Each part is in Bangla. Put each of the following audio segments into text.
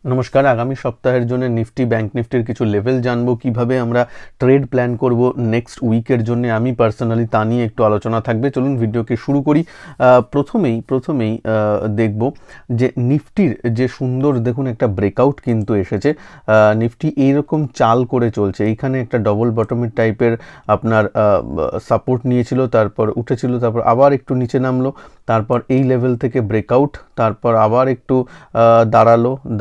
নমস্কার। আগামী সপ্তাহের জন্য নিফটি ব্যাংক নিফটির কিছু লেভেল জানবো, কিভাবে আমরা ট্রেড প্ল্যান করব নেক্সট উইকের জন্য। আমি পার্সোনালি তা নিয়ে একটু আলোচনা থাকবে। চলুন ভিডিওকে শুরু করি। প্রথমেই দেখব যে নিফটির যে সুন্দর দেখুন একটা ব্রেকআউট কিন্তু এসেছে। নিফটি এইরকম চাল করে চলছে, এইখানে একটা ডবল বটমের টাইপের আপনার সাপোর্ট নিয়েছিল, তারপর উঠেছিল, তারপর আবার একটু নিচে নামলো, তারপর এই লেভেল থেকে ব্রেকআউট, তারপর আবার একটু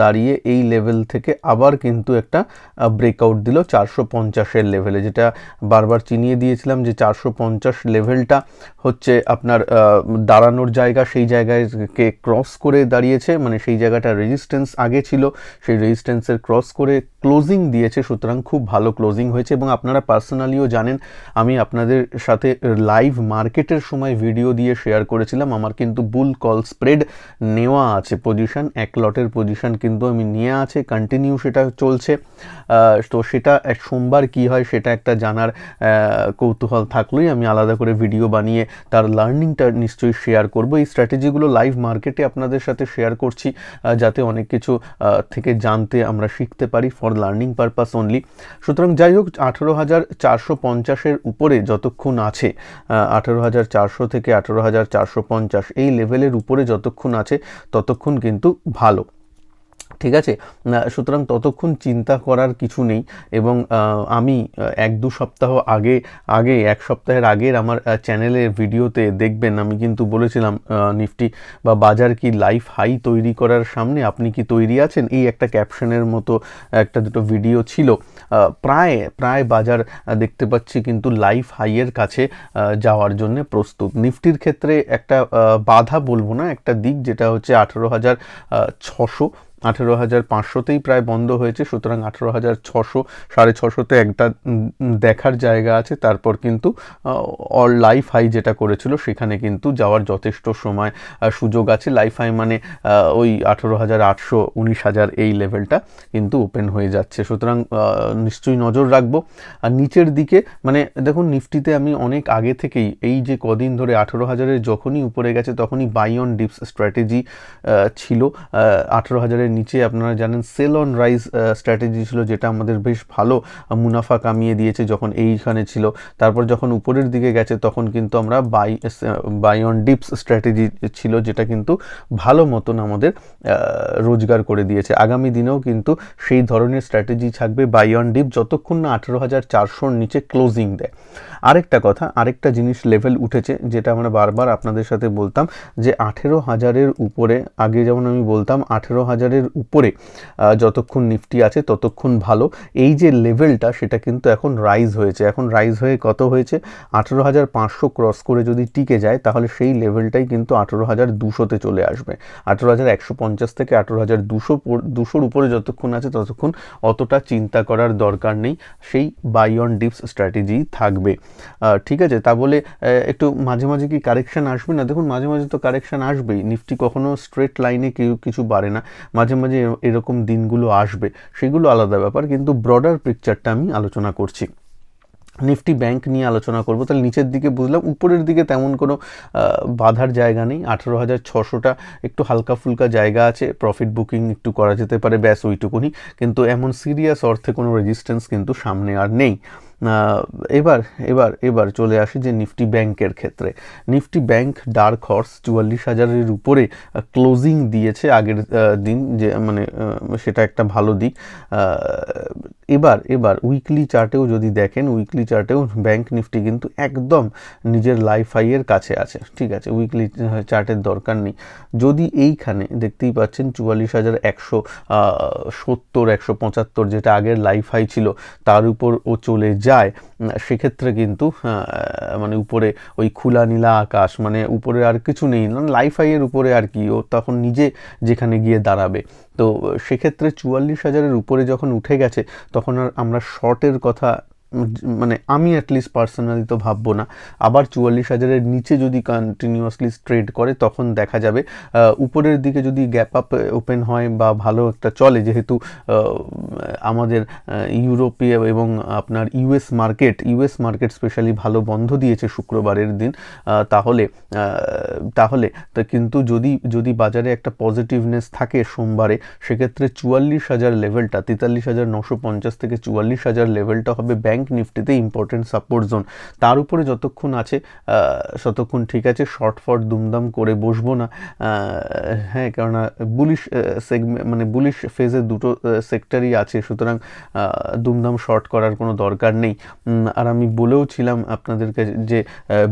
দাঁড়িয়ে এই লেভেল থেকে আবার কিন্তু একটা ব্রেকআউট দিল 450-এর লেভেলে, যেটা বারবার চিনিয়ে দিয়েছিলাম যে 450 লেভেলটা হচ্ছে আপনার দাঁড়ানোর জায়গা। সেই জায়গাকে ক্রস করে দাঁড়িয়েছে, মানে সেই জায়গাটা রেজিস্ট্যান্স আগে ছিল, সেই রেজিস্ট্যান্সের ক্রস করে ক্লোজিং দিয়েছে। সুতরাং খুব ভালো ক্লোজিং হয়েছে। এবং আপনারা পার্সোনালিও জানেন, আমি আপনাদের সাথে লাইভ মার্কেটের সময় ভিডিও দিয়ে শেয়ার করেছিলাম আমার কিন্তু বুল কল স্প্রেড নেওয়া আছে, পজিশন এক লটের পজিশন কিন্তু আমি নিয়ে আছে, কন্টিনিউ সেটা চলছে। তো সেটা সোমবার কি হয় সেটা একটা জানার কৌতূহল থাকলেই আমি আলাদা করে ভিডিও বানিয়ে তার লার্নিংটা নিশ্চয়ই শেয়ার করব। এই স্ট্র্যাটেজিগুলো লাইভ মার্কেটে আপনাদের সাথে শেয়ার করছি, যাতে অনেক কিছু থেকে জানতে আমরা শিখতে পারি, ফর লার্নিং পারপাস অনলি। সুতরাং যাই হোক, 18,450-এর উপরে যতক্ষণ আছে, 18,400 থেকে 18,450 এই লেভেলের উপরে যতক্ষণ আছে ততক্ষণ কিন্তু ভালো, ঠিক আছে। সুতরাং ততক্ষণ চিন্তা করার কিছু নেই। এবং আমি এক সপ্তাহের আগের আমার চ্যানেলের ভিডিওতে দেখবেন, আমি কিন্তু বলেছিলাম নিফটি বা বাজার কি লাইফ হাই তৈরি করার সামনে, আপনি কি তৈরি আছেন, এই একটা ক্যাপশনের মতো একটা দুটো ভিডিও ছিল। প্রায় বাজার দেখতে পাচ্ছি কিন্তু লাইফ হাইয়ের কাছে যাওয়ার জন্য প্রস্তুত। নিফটির ক্ষেত্রে একটা বাধা বলবো না, একটা দিক, যেটা হচ্ছে 18,500তেই প্রায় বন্ধ হয়েছে। সুতরাং 18,600 650তে একটা দেখার জায়গা আছে। তারপর কিন্তু অল লাইফ হাই যেটা করেছিল সেখানে কিন্তু যাওয়ার যথেষ্ট সময় সুযোগ আছে। লাইফ হাই মানে ওই 18,800 19,000 এই লেভেলটা কিন্তু ওপেন হয়ে যাচ্ছে। সুতরাং নিশ্চয়ই নজর রাখবো। আর নিচের দিকে মানে দেখুন, নিফটিতে আমি অনেক আগে থেকেই এই যে কদিন ধরে 18,000-এর যখনই উপরে গেছে তখনই বাই অন ডিপস স্ট্র্যাটেজি ছিল। 18,000-এর নিচে আপনারা জানেন সেল অন রাইজ স্ট্র্যাটেজি ছিল, যেটা আমাদের বেশ ভালো মুনাফা কামিয়ে দিয়েছে যখন এইখানে ছিল। তারপর যখন উপরের দিকে গেছে তখন কিন্তু আমরা বাই অন ডিপস স্ট্র্যাটেজি ছিল, যেটা কিন্তু ভালো মতন আমাদের রোজগার করে দিয়েছে। আগামী দিনেও কিন্তু সেই ধরনের স্ট্র্যাটেজি থাকবে, বাই অন ডিপ, যতক্ষণ না 18,400-র নিচে ক্লোজিং দেয়। আরেকটা জিনিস লেভেল উঠেছে, যেটা আমরা বারবার আপনাদের সাথে বলতাম যে 18,000-এর উপরে, আগে যেমন আমি বলতাম 18,000-এর উপরে যতক্ষণ নিফটি আছে ততক্ষণ ভালো। এই যে লেভেলটা সেটা কিন্তু এখন রাইজ হয়ে কত হয়েছে, 18,500 ক্রস করে যদি টিকে যায় তাহলে সেই লেভেলটাই কিন্তু 18,200-তে চলে আসবে। 18,150 থেকে 18,200-র উপরে যতক্ষণ আছে ততক্ষণ অতটা চিন্তা করার দরকার নেই, সেই বাই অন ডিপস স্ট্র্যাটেজি থাকবে। ঠিক আছে। তা বলে একটু মাঝে মাঝে কি কারেকশন আসবে না? দেখুন, মাঝে মাঝে তো কারেকশন আসবেই। নিফটি কখনো স্ট্রেট লাইনে কিছু বাড়ে না, মাঝে মাঝে এরকম দিনগুলো আসবে, সেগুলো আলাদা ব্যাপার। কিন্তু ব্রডার পিকচারটা আমি আলোচনা করছি। নিফটি ব্যাংক নিয়ে আলোচনা করব। তাহলে নিচের দিকে বুঝলাম, উপরের দিকে তেমন কোনো বাধার জায়গা নেই। 18,600টা একটু হালকা ফুলকা জায়গা আছে, প্রফিট বুকিং একটু করা যেতে পারে, ব্যাস ওইটুকুনি। কিন্তু এমন সিরিয়াস অর্থে কোনো রেজিস্ট্যান্স কিন্তু সামনে আর নেই। এবার চলে আসি যে নিফটি ব্যাংকের ক্ষেত্রে। নিফটি ব্যাংক ডার্ক হর্স 44,000-এর উপরে ক্লোজিং দিয়েছে আগের দিন, যে মানে সেটা একটা ভালো দিক। এবার উইকলি চার্টেও যদি দেখেন, উইকলি চার্টেও ব্যাংক নিফটি কিন্তু একদম নিজের লাইফ হাইয়ের কাছে আছে, ঠিক আছে। উইকলি চার্টের দরকার নেই। যদি এইখানে দেখতেই পাচ্ছেন 44,170 175 যেটা আগের লাইফ হাই ছিল তার উপর ও চলে যায়, সেক্ষেত্রে কিন্তু মানে উপরে ওই খোলা নীলা আকাশ, মানে উপরে আর কিছু নেই, লাইফ হাইয়ের উপরে আর কি, ও তখন নিজে যেখানে গিয়ে দাঁড়াবে। তো সেক্ষেত্রে 44,000-এর উপরে যখন উঠে গেছে তখন আর আমরা শর্টের কথা মানে আমি অ্যাটলিস্ট পার্সোনালি তো ভাববো না। আবার 44,000-এর নিচে যদি কন্টিনিউয়াসলি ট্রেড করে তখন দেখা যাবে। উপরের দিকে যদি গ্যাপ আপ ওপেন হয় বা ভালো একটা চলে, যেহেতু আমাদের ইউরোপীয় এবং আপনার ইউএস মার্কেট স্পেশালি ভালো বন্ধ দিয়েছে শুক্রবারের দিন, তাহলে তাহলে তা কিন্তু যদি বাজারে একটা পজিটিভনেস থাকে সোমবারে, সেক্ষেত্রে 44,000 লেভেলটা, 43,950 থেকে 44,000 লেভেলটা হবে ব্যাংক নিফটিতে ইম্পর্টেন্ট সাপোর্ট জোন। তার উপরে যতক্ষণ আছে ততক্ষণ ঠিক আছে, শর্ট দুমদাম করে বসবো না। হ্যাঁ, কেননা বুলিশ মানে বুলিশ ফেজে দুটো সেক্টরই আছে, সুতরাং দুমদাম শর্ট করার কোনো দরকার নেই। আর আমি বলেও ছিলাম আপনাদেরকে যে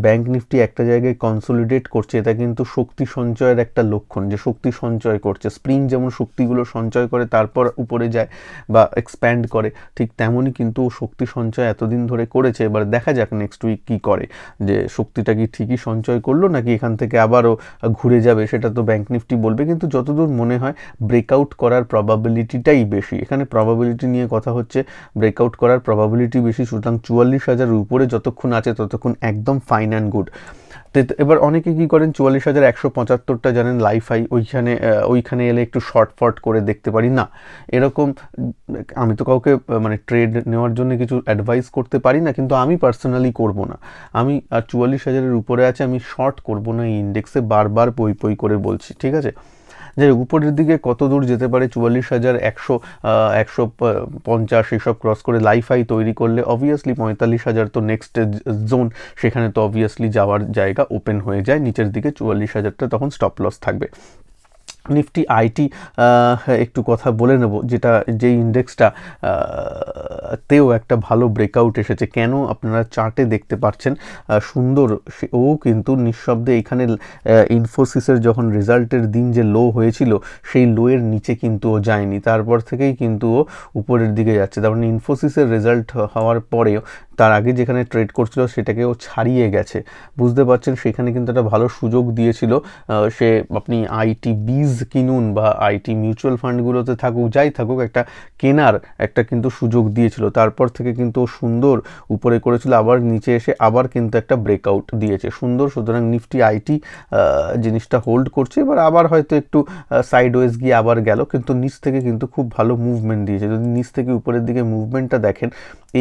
ব্যাংক নিফটি একটা জায়গায় কনসোলিডেট করছে, এটা কিন্তু শক্তি সঞ্চয়ের একটা লক্ষণ, যে শক্তি সঞ্চয় করছে। স্প্রিং যেমন শক্তিগুলো সঞ্চয় করে তারপর উপরে যায় বা এক্সপ্যান্ড করে, ঠিক তেমনই কিন্তু শক্তি সঞ্চয় এতদিন ধরে করেছে। এবার দেখা যাক নেক্সট উইক কী করে, যে শক্তিটা কি ঠিকই সঞ্চয় করলো নাকি এখান থেকে আবারও ঘুরে যাবে, সেটা তো ব্যাংক নিফটি বলবে। কিন্তু যতদূর মনে হয় ব্রেকআউট করার প্রবাবিলিটিটাই বেশি, এখানে প্রবাবিলিটি নিয়ে কথা হচ্ছে, ব্রেকআউট করার প্রবাবিলিটি বেশি। সুতরাং 44,000-এর উপরে যতক্ষণ আছে ততক্ষণ একদম ফাইন অ্যান্ড গুড। এবার অনেকে কি করেন, 44,175টা জানেন লাইফ হাই, ওইখানে এলে একটু শর্ট করে দেখতে পারি না, এরকম। আমি তো কাউকে মানে ট্রেড নেওয়ার জন্য কিছু অ্যাডভাইস করতে পারি না, কিন্তু আমি পার্সোনালি করব না। আমি আর 44,000-এর উপরে আছে, আমি শর্ট করব না এই ইন্ডেক্সে, বারবার পই করে বলছি, ঠিক আছে। যে উপরের দিকে কত দূর যেতে পারে, 44,150 এইসব ক্রস করে লাইফ হাই তৈরি করলে অবভিয়াসলি 45,000 তো নেক্সট জোন, সেখানে তো অবভিয়াসলি যাওয়ার জায়গা ওপেন হয়ে যায় নিচের দিকে। 44,000টা তখন স্টপ লস থাকবে। নিফটি আইটি একটু কথা বলে নেব, যে ইন্ডেক্সটা তেও একটা ভালো ব্রেকআউট এসেছে। কেন আপনারা চার্টে দেখতে পাচ্ছেন সুন্দর, ও কিন্তু নিঃশব্দে এখানে ইনফোসিসের যখন রেজাল্টের দিন যে লো হয়েছিল, সেই লোয়ের নিচে কিন্তু ও যায়নি, তারপর থেকেই কিন্তু ও উপরের দিকে যাচ্ছে। তার মানে ইনফোসিসের রেজাল্ট হওয়ার পরেও তার আগে যেখানে ট্রেড করছিল সেটাকে ও ছাড়িয়ে গেছে, বুঝতে পারছেন। সেখানে কিন্তু একটা ভালো সুযোগ দিয়েছিল, সে আপনি আইটি বীজ কিনুন বা আইটি মিউচুয়াল ফান্ডগুলোতে থাকুক, যাই থাকুক, একটা কেনার একটা কিন্তু সুযোগ দিয়েছিল। তারপর থেকে কিন্তু ও সুন্দর উপরে করেছিল, আবার নিচে এসে আবার কিন্তু একটা ব্রেকআউট দিয়েছে সুন্দর। সুতরাং নিফটি আইটি জিনিসটা হোল্ড করছে, এবার আবার হয়তো একটু সাইডওয়েজ গিয়ে আবার গেল, কিন্তু নিচ থেকে কিন্তু খুব ভালো মুভমেন্ট দিয়েছে। যদি নিচ থেকে উপরের দিকে মুভমেন্টটা দেখেন,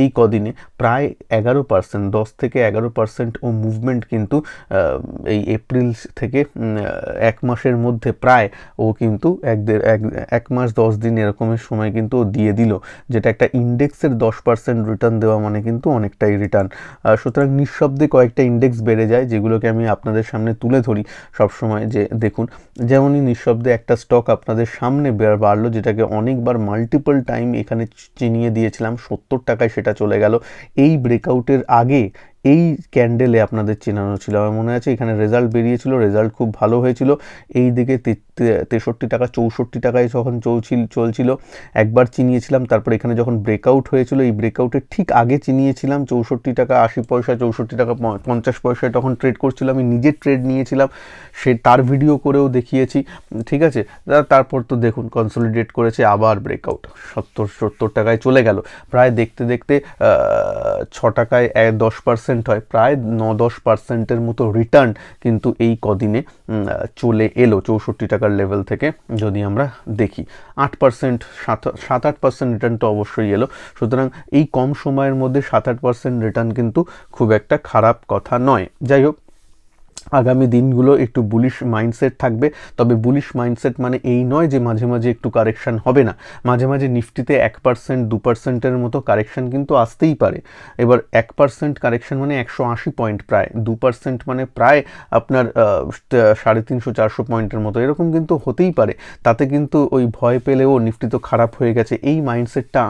এই কদিনে প্রায় 11%, 10 থেকে 11% ও মুভমেন্ট কিন্তু এই এপ্রিল থেকে 1 মাসের মধ্যে প্রায় ও কিন্তু 1 মাস 10 দিন এরকমের সময় কিন্তু ও দিয়ে দিল, যেটা একটা ইন্ডেক্সের 10% রিটার্ন দেওয়া মানে কিন্তু অনেকটাই রিটার্ন। সুতরাং নিঃশব্দে কয়েকটা ইন্ডেক্স বেড়ে যায়, যেগুলোকে আমি আপনাদের সামনে তুলে ধরি সবসময়, যে দেখুন, যেমনই নিঃশব্দে একটা স্টক আপনাদের সামনে বাড়লো, যেটাকে অনেকবার মাল্টিপল টাইম এখানে চিনিয়ে দিয়েছিলাম, 70 টাকায় সেটা চলে গেল। এই ব্রেকআউটের আগে এই ক্যান্ডেলে আপনাদের চেনানো ছিল, আমার মনে আছে এখানে রেজাল্ট বেরিয়েছিল, রেজাল্ট খুব ভালো হয়েছিল। এই দিকে 63 টাকা 64 টাকায় যখন চলছিল একবার চিনিয়েছিলাম, তারপর এখানে যখন ব্রেকআউট হয়েছিল, এই ব্রেকআউটের ঠিক আগে চিনিয়েছিলাম 64 টাকা 80 পয়সা, 64 টাকা 50 পয়সায় তখন ট্রেড করছিল, আমি নিজে ট্রেড নিয়েছিলাম, তার ভিডিও করেও দেখিয়েছি, ঠিক আছে। তারপর তো দেখুন কনসলিডেট করেছে, আবার ব্রেকআউট 70 টাকায় চলে গেল, প্রায় দেখতে 6 টাকায় 10% হয়, প্রায় 9-10%-এর মতো রিটার্ন কিন্তু এই কদিনে চলে এলো 64 টাকার লেভেল থেকে। যদি আমরা দেখি 8%, 7-8% রিটার্ন তো অবশ্যই এলো। সুতরাং এই কম সময়ের মধ্যে 7-8% রিটার্ন কিন্তু খুব একটা খারাপ কথা নয়। যাই হোক, আগামী দিনগুলো একটু বুলিশ মাইন্ডসেট থাকবে, তবে বুলিশ মাইন্ডসেট মানে এই নয় যে মাঝে মাঝে একটু কারেকশান হবে না। মাঝে মাঝে নিফটিতে 1%, 2%-এর মতো কারেকশান কিন্তু আসতেই পারে। এবার 1% কারেকশান মানে 180 পয়েন্ট, প্রায় 2% মানে প্রায় আপনার 350-400 পয়েন্টের মতো, এরকম কিন্তু হতেই পারে। তাতে কিন্তু ওই ভয় পেলেও নিফটি তো খারাপ হয়ে গেছে, এই মাইন্ডসেটটা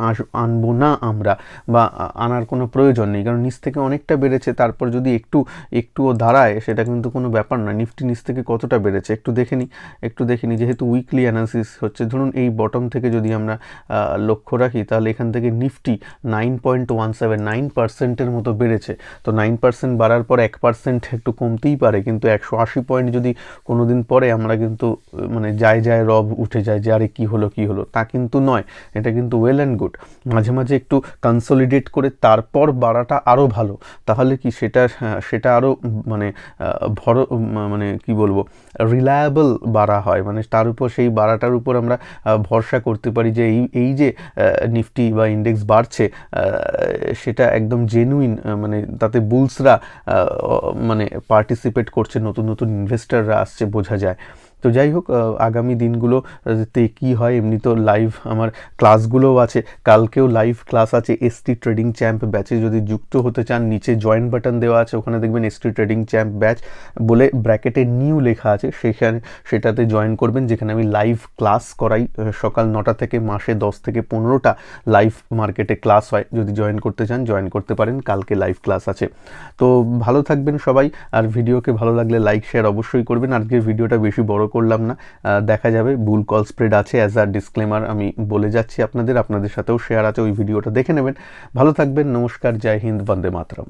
আনবো না আমরা, বা আনার কোনো প্রয়োজন নেই, কারণ নিচ থেকে অনেকটা বেড়েছে, তারপর যদি একটুও দাঁড়ায়, সেটা কিন্তু কিন্তু কোনো ব্যাপার না। নিফটি নিচ থেকে কতটা বেড়েছে একটু দেখে নিই। যেহেতু উইকলি অ্যানালিসিস হচ্ছে, ধরুন এই বটম থেকে যদি আমরা লক্ষ্য রাখি, তাহলে এখান থেকে নিফটি 9.17 মতো বেড়েছে। তো 9% বাড়ার পর 1% একটু কমতেই পারে, কিন্তু 180 পয়েন্ট যদি কোনো দিন পরে আমরা কিন্তু মানে যায় রব উঠে যায় যে আরে কী হলো তা কিন্তু নয়। এটা কিন্তু ওয়েল অ্যান্ড গুড। মাঝে মাঝে একটু কনসলিডেট করে তারপর বাড়াটা আরও ভালো। তাহলে কি সেটা আরও মানে মানে কি বলবো, রিলায়েবল বাড়া হয়, মানে তার উপর সেই বাড়াটার উপর আমরা ভরসা করতে পারি যে এই যে নিফটি বা ইন্ডেক্স বাড়ছে সেটা একদম জেনুইন, মানে তাতে বুলসরা মানে পার্টিসিপেট করছে, নতুন ইনভেস্টাররা আসছে, বোঝা যায়। তো যাই হোক, আগামী দিনগুলোতে কী হয়, এমনি তো লাইভ আমার ক্লাসগুলোও আছে, কালকেও লাইভ ক্লাস আছে এসটি ট্রেডিং চ্যাম্প ব্যাচে। যদি যুক্ত হতে চান, নিচে জয়েন বাটন দেওয়া আছে, ওখানে দেখবেন এসটি ট্রেডিং চ্যাম্প ব্যাচ বলে ব্র্যাকেটে নিউ লেখা আছে, সেটাতে জয়েন করবেন, যেখানে আমি লাইভ ক্লাস করাই সকাল 9টা থেকে, মাসে 10 থেকে 15টা লাইভ মার্কেটে ক্লাস হয়। যদি জয়েন করতে চান জয়েন করতে পারেন, কালকে লাইভ ক্লাস আছে। তো ভালো থাকবেন সবাই, আর ভিডিওকে ভালো লাগলে লাইক শেয়ার অবশ্যই করবেন। আজকের ভিডিওটা বেশি বড় করলাম না, দেখা যাবে। বুল কল স্প্রেড আছে, অ্যাজ আ ডিসক্লেমার আমি বলে যাচ্ছি আপনাদের সাথেও শেয়ার আছে, ওই ভিডিওটা দেখে নেবেন। ভালো থাকবেন, নমস্কার, জয় হিন্দ, বন্দে মাতরম।